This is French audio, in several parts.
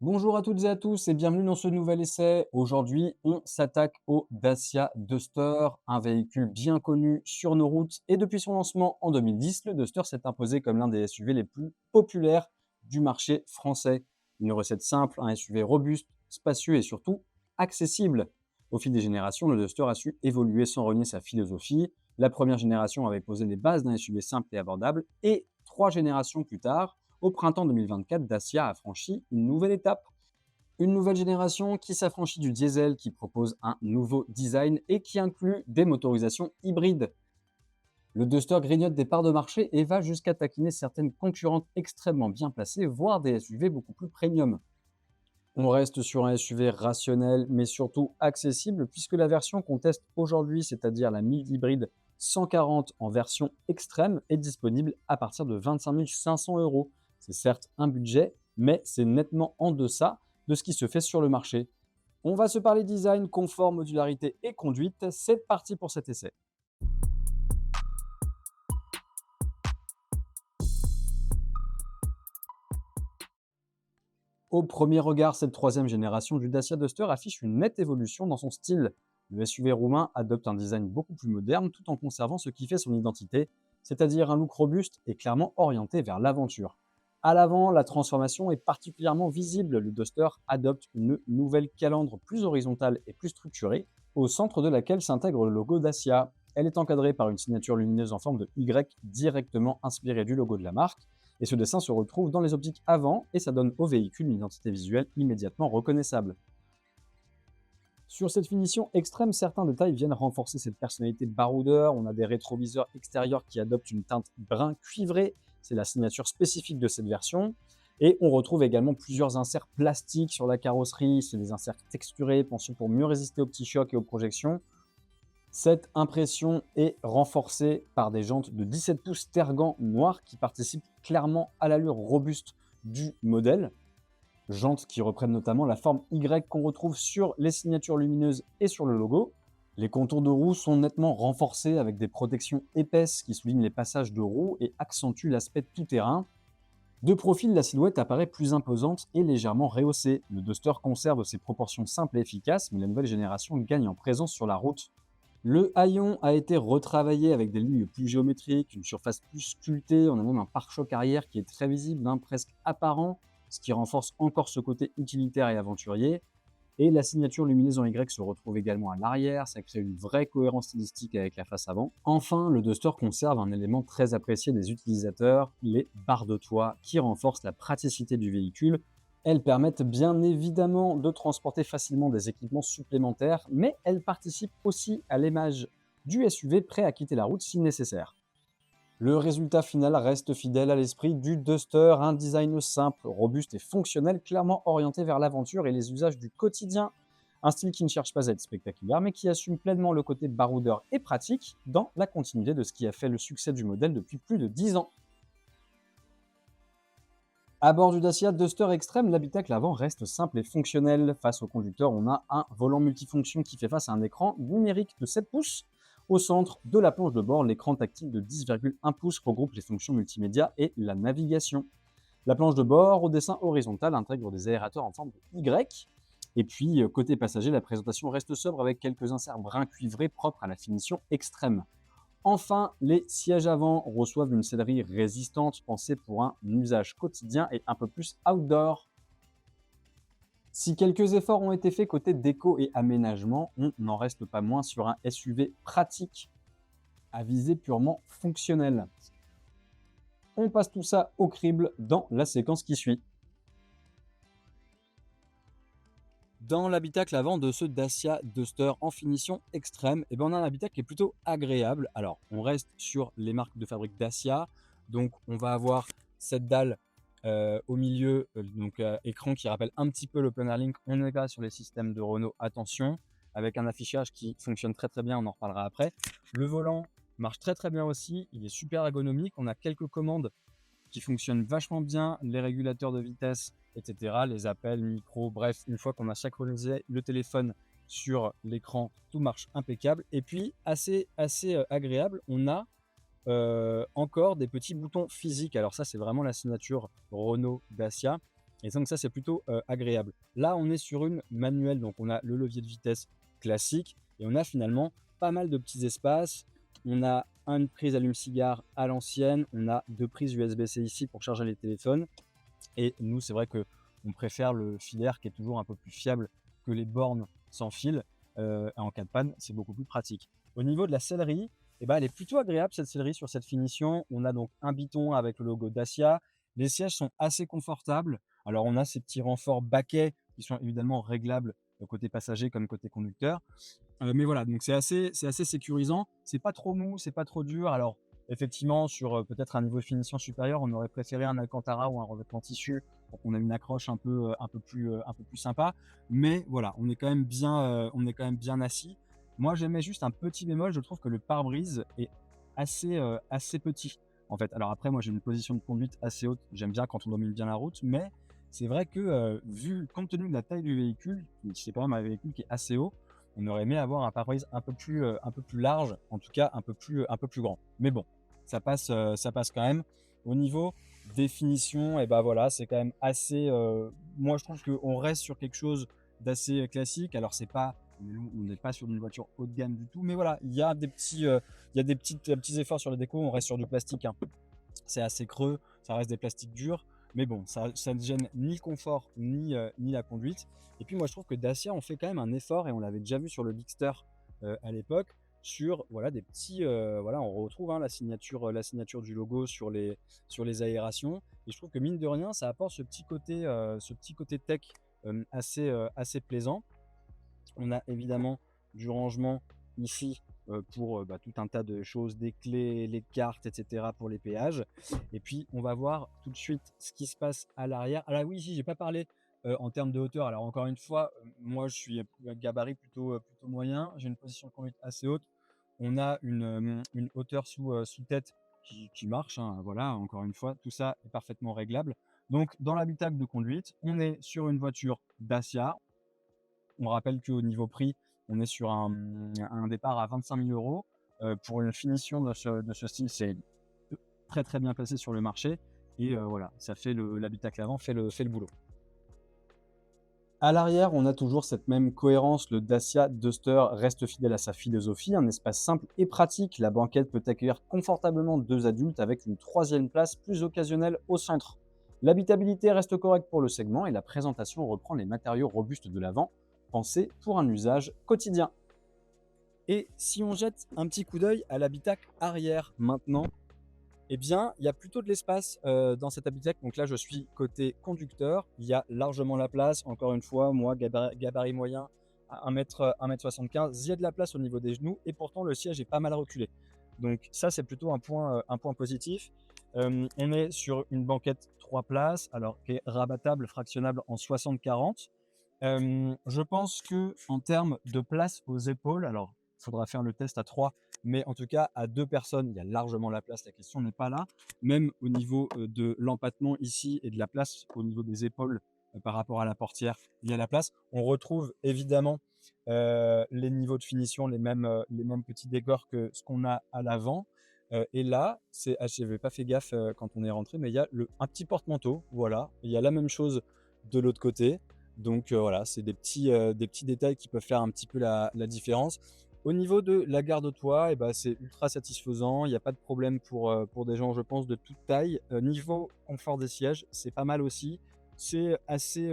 Bonjour à toutes et à tous et bienvenue dans ce nouvel essai. Aujourd'hui, on s'attaque au Dacia Duster, un véhicule bien connu sur nos routes. Et depuis son lancement en 2010, le Duster s'est imposé comme l'un des SUV les plus populaires du marché français. Une recette simple, un SUV robuste, spacieux et surtout accessible. Au fil des générations, le Duster a su évoluer sans renier sa philosophie. La première génération avait posé les bases d'un SUV simple et abordable et 3 générations plus tard, au printemps 2024, Dacia a franchi une nouvelle étape. Une nouvelle génération qui s'affranchit du diesel, qui propose un nouveau design et qui inclut des motorisations hybrides. Le Duster grignote des parts de marché et va jusqu'à taquiner certaines concurrentes extrêmement bien placées, voire des SUV beaucoup plus premium. On reste sur un SUV rationnel, mais surtout accessible, puisque la version qu'on teste aujourd'hui, c'est-à-dire la mid-hybride 140 en version extrême, est disponible à partir de 25 500 euros. C'est certes un budget, mais c'est nettement en deçà de ce qui se fait sur le marché. On va se parler design, confort, modularité et conduite. C'est parti pour cet essai. Au premier regard, cette troisième génération du Dacia Duster affiche une nette évolution dans son style. Le SUV roumain adopte un design beaucoup plus moderne tout en conservant ce qui fait son identité, c'est-à-dire un look robuste et clairement orienté vers l'aventure. À l'avant, la transformation est particulièrement visible. Le Duster adopte une nouvelle calandre plus horizontale et plus structurée, au centre de laquelle s'intègre le logo Dacia. Elle est encadrée par une signature lumineuse en forme de Y directement inspirée du logo de la marque, et ce dessin se retrouve dans les optiques avant et ça donne au véhicule une identité visuelle immédiatement reconnaissable. Sur cette finition extrême, certains détails viennent renforcer cette personnalité baroudeur. On a des rétroviseurs extérieurs qui adoptent une teinte brun cuivré, c'est la signature spécifique de cette version. Et on retrouve également plusieurs inserts plastiques sur la carrosserie, c'est des inserts texturés pensés pour mieux résister aux petits chocs et aux projections. Cette impression est renforcée par des jantes de 17 pouces Tergan noires qui participent clairement à l'allure robuste du modèle. Jantes qui reprennent notamment la forme Y qu'on retrouve sur les signatures lumineuses et sur le logo. Les contours de roue sont nettement renforcés avec des protections épaisses qui soulignent les passages de roue et accentuent l'aspect tout-terrain. De profil, la silhouette apparaît plus imposante et légèrement rehaussée. Le Duster conserve ses proportions simples et efficaces, mais la nouvelle génération gagne en présence sur la route. Le haillon a été retravaillé avec des lignes plus géométriques, une surface plus sculptée, on a même un pare-choc arrière qui est très visible, presque apparent, ce qui renforce encore ce côté utilitaire et aventurier. Et la signature lumineuse en Y se retrouve également à l'arrière, ça crée une vraie cohérence stylistique avec la face avant. Enfin, le Duster conserve un élément très apprécié des utilisateurs, les barres de toit, qui renforcent la praticité du véhicule. Elles permettent bien évidemment de transporter facilement des équipements supplémentaires, mais elles participent aussi à l'image du SUV prêt à quitter la route si nécessaire. Le résultat final reste fidèle à l'esprit du Duster, un design simple, robuste et fonctionnel, clairement orienté vers l'aventure et les usages du quotidien. Un style qui ne cherche pas à être spectaculaire, mais qui assume pleinement le côté baroudeur et pratique dans la continuité de ce qui a fait le succès du modèle depuis plus de 10 ans. À bord du Dacia Duster Extreme, l'habitacle avant reste simple et fonctionnel. Face au conducteur, on a un volant multifonction qui fait face à un écran numérique de 7 pouces. Au centre de la planche de bord, l'écran tactile de 10,1 pouces regroupe les fonctions multimédia et la navigation. La planche de bord, au dessin horizontal, intègre des aérateurs en forme de Y. Et puis, côté passager, la présentation reste sobre avec quelques inserts brun cuivrés propres à la finition extrême. Enfin, les sièges avant reçoivent une sellerie résistante pensée pour un usage quotidien et un peu plus outdoor. Si quelques efforts ont été faits côté déco et aménagement, on n'en reste pas moins sur un SUV pratique à visée purement fonctionnelle. On passe tout ça au crible dans la séquence qui suit. Dans l'habitacle avant de ce Dacia Duster en finition extrême, on a un habitacle qui est plutôt agréable. Alors, on reste sur les marques de fabrique Dacia. Donc, on va avoir cette dalle au milieu, écran qui rappelle un petit peu l'Open Air Link. On n'est pas sur les systèmes de Renault, attention, avec un affichage qui fonctionne très très bien, on en reparlera après. Le volant marche très très bien aussi, il est super ergonomique. On a quelques commandes qui fonctionnent vachement bien, les régulateurs de vitesse, etc., les appels, micro, bref, une fois qu'on a synchronisé le téléphone sur l'écran, tout marche impeccable. Et puis, assez agréable, on a encore des petits boutons physiques. Alors ça, c'est vraiment la signature Renault Dacia. Et donc ça, c'est plutôt agréable. Là, on est sur une manuelle, donc on a le levier de vitesse classique et on a finalement pas mal de petits espaces. On a une prise allume-cigare à l'ancienne, on a 2 prises USB-C ici pour charger les téléphones. Et nous, c'est vrai qu'on préfère le filaire qui est toujours un peu plus fiable que les bornes sans fil. En cas de panne, c'est beaucoup plus pratique. Au niveau de la sellerie, eh ben, elle est plutôt agréable cette sellerie sur cette finition. On a donc un biton avec le logo Dacia. Les sièges sont assez confortables. Alors on a ces petits renforts baquets qui sont évidemment réglables côté passager comme côté conducteur. Mais voilà, donc c'est assez sécurisant. C'est pas trop mou, c'est pas trop dur. Alors effectivement, sur peut-être un niveau de finition supérieur, on aurait préféré un Alcantara ou un revêtement tissu pour qu'on ait une accroche un peu plus sympa. Mais voilà, on est quand même bien assis. Moi, j'aimais juste un petit bémol. Je trouve que le pare-brise est assez petit, en fait. Alors après, moi, j'ai une position de conduite assez haute. J'aime bien quand on domine bien la route, mais c'est vrai que vu compte tenu de la taille du véhicule, c'est quand même un véhicule qui est assez haut, on aurait aimé avoir un pare-brise un peu plus large, en tout cas un peu plus grand. Mais bon, ça passe quand même. Au niveau définition, et ben voilà, c'est quand même assez. Moi, je trouve qu'on reste sur quelque chose d'assez classique. Alors, c'est pas, on n'est pas sur une voiture haut de gamme du tout, mais voilà, il y a des petits efforts sur la déco. On reste sur du plastique, hein. C'est assez creux, ça reste des plastiques durs, mais bon, ça ne gêne ni le confort ni la conduite. Et puis moi je trouve que Dacia on fait quand même un effort, et on l'avait déjà vu sur le Bigster à l'époque, sur voilà des petits voilà, on retrouve, hein, la signature du logo sur les aérations, et je trouve que mine de rien ça apporte ce petit côté tech assez plaisant. On a évidemment du rangement ici pour tout un tas de choses, des clés, les cartes, etc. pour les péages. Et puis, on va voir tout de suite ce qui se passe à l'arrière. Alors oui, si j'ai pas parlé en termes de hauteur. Alors encore une fois, moi je suis gabarit plutôt moyen. J'ai une position de conduite assez haute. On a une hauteur sous tête qui marche, hein. Voilà, encore une fois, tout ça est parfaitement réglable. Donc, dans l'habitacle de conduite, on est sur une voiture Dacia. On rappelle qu'au niveau prix, on est sur un départ à 25 000 euros. Pour une finition de ce style, c'est très très bien placé sur le marché. Et voilà, ça fait l'habitacle avant fait le boulot. À l'arrière, on a toujours cette même cohérence. Le Dacia Duster reste fidèle à sa philosophie, un espace simple et pratique. La banquette peut accueillir confortablement 2 adultes avec une troisième place plus occasionnelle au centre. L'habitabilité reste correcte pour le segment et la présentation reprend les matériaux robustes de l'avant, pensés pour un usage quotidien. Et si on jette un petit coup d'œil à l'habitacle arrière maintenant, eh bien, il y a plutôt de l'espace dans cet habitacle. Donc là, je suis côté conducteur. Il y a largement la place. Encore une fois, moi, gabarit moyen à 1m75, il y a de la place au niveau des genoux. Et pourtant, le siège est pas mal reculé. Donc ça, c'est plutôt un point positif. On est sur une banquette 3 places, alors qui est rabattable, fractionnable en 60-40. Je pense que en termes de place aux épaules, alors il faudra faire le test à 3, mais en tout cas à 2 personnes, il y a largement la place, la question n'est pas là. Même au niveau de l'empattement ici et de la place au niveau des épaules par rapport à la portière, il y a la place. On retrouve évidemment les niveaux de finition, les mêmes petits décors que ce qu'on a à l'avant. Et là, je n'avais pas fait gaffe quand on est rentré, mais il y a un petit porte-manteau, voilà. Il y a la même chose de l'autre côté. Donc voilà, c'est des petits détails qui peuvent faire un petit peu la différence. Au niveau de la garde-toit, eh ben, c'est ultra satisfaisant. Il n'y a pas de problème pour des gens, je pense, de toute taille. Niveau confort des sièges, c'est pas mal aussi. C'est assez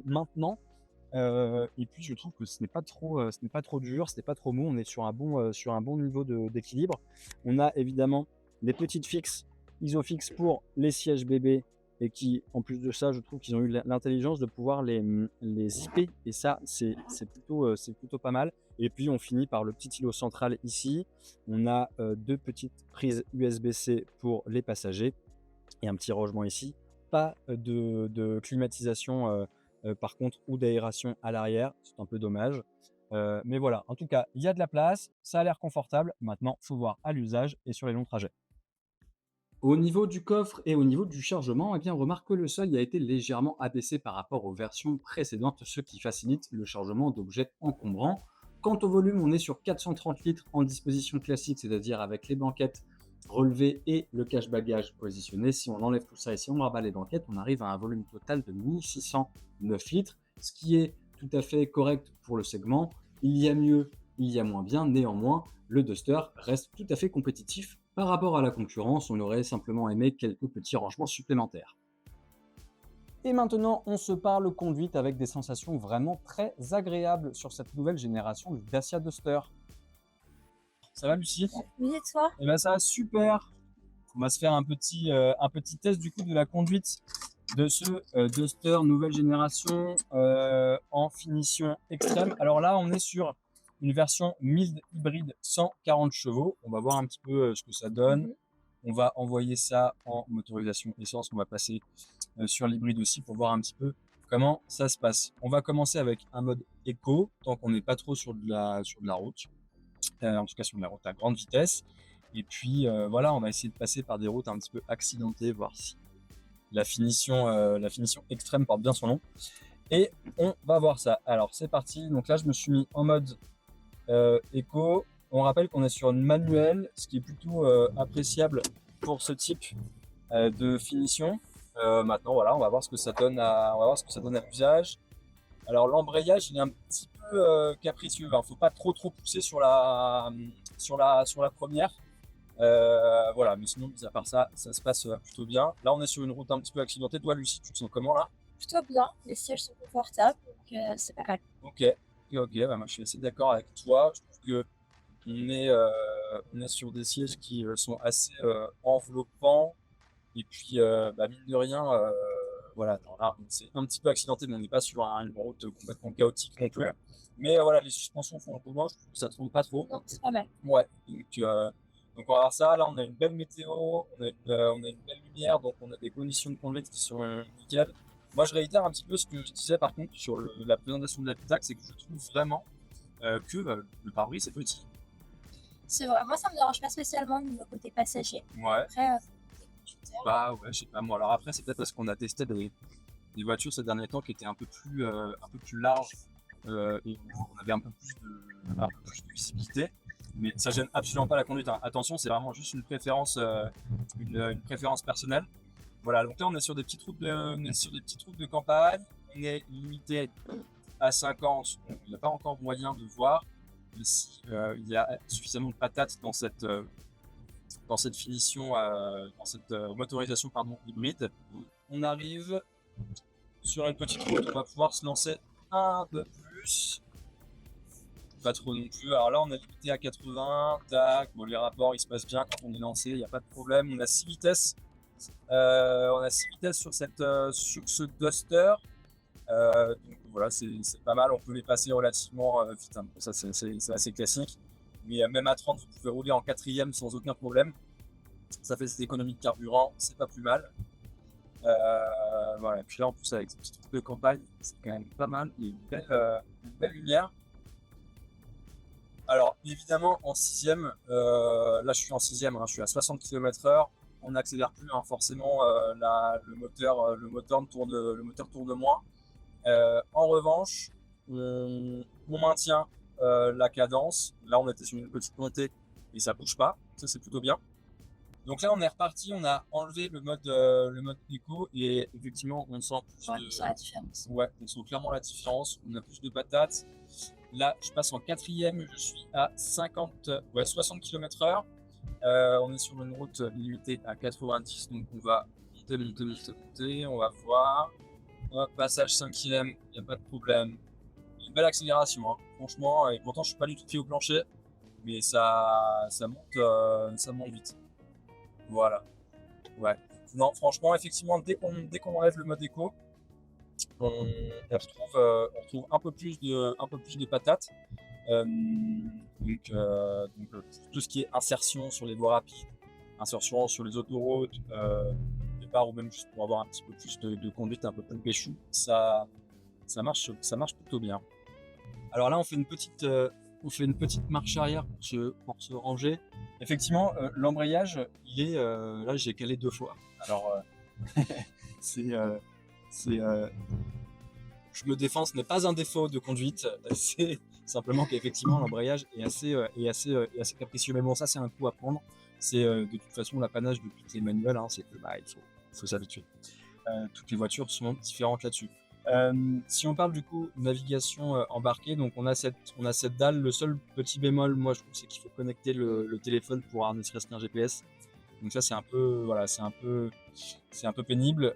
maintenant. Et puis je trouve que ce n'est pas trop dur, ce n'est pas trop mou. On est sur un bon niveau d'équilibre. On a évidemment les petites fixes, Isofix pour les sièges bébés, et qui, en plus de ça, je trouve qu'ils ont eu l'intelligence de pouvoir les zipper. Et ça, c'est plutôt pas mal. Et puis, on finit par le petit îlot central ici. On a 2 petites prises USB-C pour les passagers et un petit rangement ici. Pas de climatisation, par contre, ou d'aération à l'arrière. C'est un peu dommage. Mais voilà, en tout cas, il y a de la place. Ça a l'air confortable. Maintenant, il faut voir à l'usage et sur les longs trajets. Au niveau du coffre et au niveau du chargement, eh bien, on remarque que le seuil a été légèrement abaissé par rapport aux versions précédentes, ce qui facilite le chargement d'objets encombrants. Quant au volume, on est sur 430 litres en disposition classique, c'est-à-dire avec les banquettes relevé et le cache-bagages positionné. Si on enlève tout ça et si on rabat les banquettes, on arrive à un volume total de 1609 litres, ce qui est tout à fait correct pour le segment. Il y a mieux, il y a moins bien. Néanmoins, le Duster reste tout à fait compétitif par rapport à la concurrence. On aurait simplement aimé quelques petits rangements supplémentaires. Et maintenant, on se parle conduite avec des sensations vraiment très agréables sur cette nouvelle génération du Dacia Duster. Ça va, Lucie? Oui, et toi? Eh ben ça va super. On va se faire un petit test du coup de la conduite de ce Duster nouvelle génération en finition extrême. Alors là, on est sur une version mild hybride 140 chevaux. On va voir un petit peu ce que ça donne. On va envoyer ça en motorisation essence. On va passer sur l'hybride aussi pour voir un petit peu comment ça se passe. On va commencer avec un mode éco, tant qu'on n'est pas trop sur de la route. En tout cas sur de la route à grande vitesse. Et puis voilà, on va essayer de passer par des routes un petit peu accidentées, voir si la finition extrême porte bien son nom. Et on va voir ça. Alors c'est parti. Donc là, je me suis mis en mode éco. On rappelle qu'on est sur une manuelle, ce qui est plutôt appréciable pour ce type de finition. Maintenant, voilà, on va voir ce que ça donne à l'usage. Alors l'embrayage, il est un petit peu capricieux. Il ne faut pas trop pousser sur la première. Voilà, mais sinon, mis à part ça, ça se passe plutôt bien. Là, on est sur une route un petit peu accidentée. Toi, Lucie, tu te sens comment là? Plutôt bien, les sièges sont confortables, donc c'est pas mal. Ok, bah, moi je suis assez d'accord avec toi. Je trouve que on est sur des sièges qui sont assez enveloppants. Et puis, bah, mine de rien, voilà, là, c'est un petit peu accidenté, mais on n'est pas sur une route complètement chaotique non plus. Mais voilà, les suspensions font un peu moins, je trouve que ça ne trompe pas trop. Non, c'est pas mal. Ouais, donc on va voir ça. Là, on a une belle météo, on a une belle lumière, donc on a des conditions de conduite qui sont nickel. Moi, je réitère un petit peu ce que je disais par contre sur la présentation de la Pitac, c'est que je trouve vraiment que le pare-brise est petit. C'est vrai, moi ça me dérange pas spécialement niveau côté passager. Ouais. Après, Bah ouais, je sais pas moi. Alors après, c'est peut-être parce qu'on a testé des voitures ces derniers temps qui étaient un peu plus larges et on avait un peu plus de visibilité. Mais ça gêne absolument pas la conduite, hein. Attention, c'est vraiment juste une préférence personnelle. Voilà, donc là on est sur des petites routes de campagne. On est limité à 50. Donc il n'y a pas encore moyen de voir si il y a suffisamment de patates dans cette finition, dans cette motorisation hybride. On arrive sur une petite route, on va pouvoir se lancer un peu plus. Pas trop non plus. Alors là, on est limité à 80. Tac. Bon, les rapports, ils se passent bien quand on est lancé, il n'y a pas de problème. On a 6 vitesses. Sur ce Duster. Donc voilà, c'est pas mal. On peut les passer relativement vite. Hein. Ça, c'est assez classique. Mais même à 30, vous pouvez rouler en 4e sans aucun problème. Ça fait cette économie de carburant, c'est pas plus mal. Voilà. Et puis là, en plus, avec ces petites routes de campagne, c'est quand même pas mal. Il y a une belle lumière. Alors, évidemment, en 6e, là je suis en 6e, hein, je suis à 60 km/h. On n'accélère plus, hein, forcément, le moteur tourne moins. En revanche, on maintient la cadence. Là, on était sur une petite montée et ça bouge pas. Ça, c'est plutôt bien. Donc là, on est reparti. On a enlevé le mode éco et effectivement, on sent plus la différence. Ouais, on sent clairement la différence. On a plus de patates. Là, je passe en 4e. Je suis à 60 km/h. On est sur une route limitée à 90. Donc, on va monter. On va voir. Hop, passage 5e, il n'y a pas de problème. Une belle accélération, hein, franchement, et pourtant je suis pas du tout pied au plancher, mais ça monte vite. Voilà. Ouais. Non, franchement, effectivement, dès qu'on enlève le mode éco, on retrouve un peu plus de patates. Donc, tout ce qui est insertion sur les voies rapides, insertion sur les autoroutes, ou même juste pour avoir un petit peu plus de conduite un peu plus péchou, ça marche plutôt bien. Alors là, on fait une petite marche arrière pour se ranger. Effectivement, l'embrayage, il est là, j'ai calé 2 fois. Alors je me défends, ce n'est pas un défaut de conduite, Simplement qu'effectivement, l'embrayage est assez capricieux. Mais bon, ça, c'est un coup à prendre. C'est de toute façon l'apanage de toutes les manuels, hein, c'est que il faut s'habituer. Toutes les voitures sont différentes là-dessus. Si on parle du coup navigation embarquée, donc on a cette dalle. Le seul petit bémol, moi je trouve, c'est qu'il faut connecter le téléphone pour avoir ne serait-ce qu'un GPS. Donc ça c'est un peu voilà, c'est un peu pénible.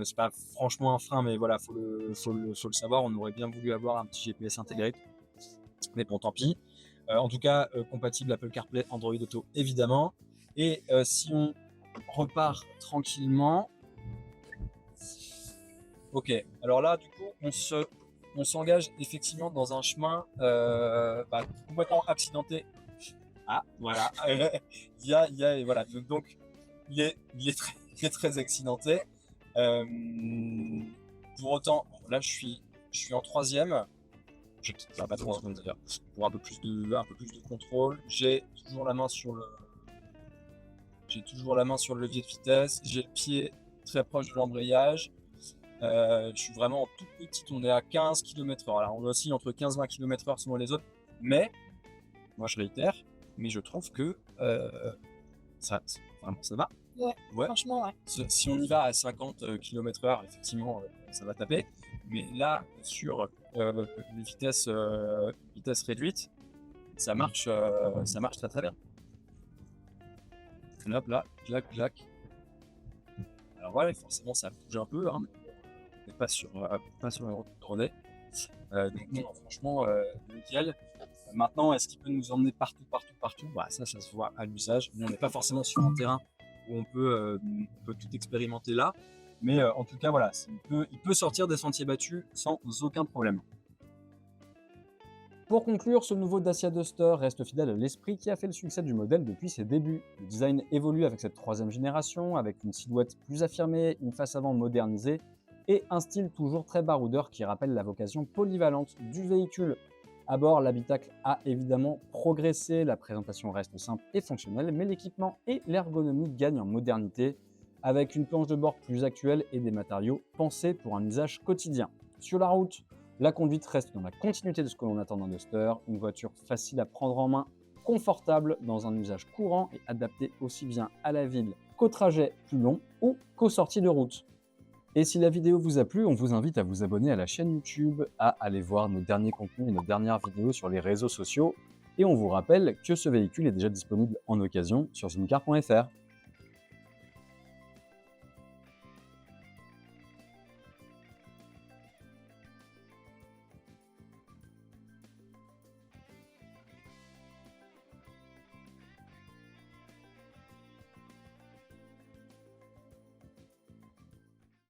C'est pas franchement un frein, mais voilà, faut le savoir. On aurait bien voulu avoir un petit GPS intégré, mais bon, tant pis. En tout cas, compatible Apple CarPlay, Android Auto évidemment. Et si on repart tranquillement. Ok, alors là, du coup, on s'engage effectivement dans un chemin complètement accidenté. Ah, voilà. Voilà. Donc, il est très accidenté. Euh, pour autant, bon, là, je suis en troisième. Je ne pas trop en seconde d'ailleurs. Pour un peu plus de contrôle. J'ai toujours la main sur le levier de vitesse. J'ai le pied très proche de l'embrayage. Je suis vraiment en toute petite, on est à 15 km/h. Alors on oscille entre 15 et 20 km/h selon les autres, mais moi je réitère, mais je trouve que ça va. Ouais, franchement, ouais. Si on y va à 50 km/h, effectivement, ça va taper. Mais là, sur les vitesses réduites, ça marche très très bien. Hop là, clac, clac. Alors voilà, forcément ça bouge un peu, hein, mais pas sur la route de Rodez. Donc non, franchement, nickel. Maintenant, est-ce qu'il peut nous emmener partout? Bah, ça se voit à l'usage. Nous, on n'est pas forcément sur un terrain où on peut tout expérimenter là. Mais en tout cas, voilà, il peut sortir des sentiers battus sans aucun problème. Pour conclure, ce nouveau Dacia Duster reste fidèle à l'esprit qui a fait le succès du modèle depuis ses débuts. Le design évolue avec cette troisième génération, avec une silhouette plus affirmée, une face avant modernisée et un style toujours très baroudeur qui rappelle la vocation polyvalente du véhicule. À bord, l'habitacle a évidemment progressé, la présentation reste simple et fonctionnelle, mais l'équipement et l'ergonomie gagnent en modernité, avec une planche de bord plus actuelle et des matériaux pensés pour un usage quotidien. Sur la route, la conduite reste dans la continuité de ce que l'on attend d'un Duster, une voiture facile à prendre en main, confortable dans un usage courant et adaptée aussi bien à la ville qu'aux trajets plus longs ou qu'aux sorties de route. Et si la vidéo vous a plu, on vous invite à vous abonner à la chaîne YouTube, à aller voir nos derniers contenus et nos dernières vidéos sur les réseaux sociaux. Et on vous rappelle que ce véhicule est déjà disponible en occasion sur zoomcar.fr.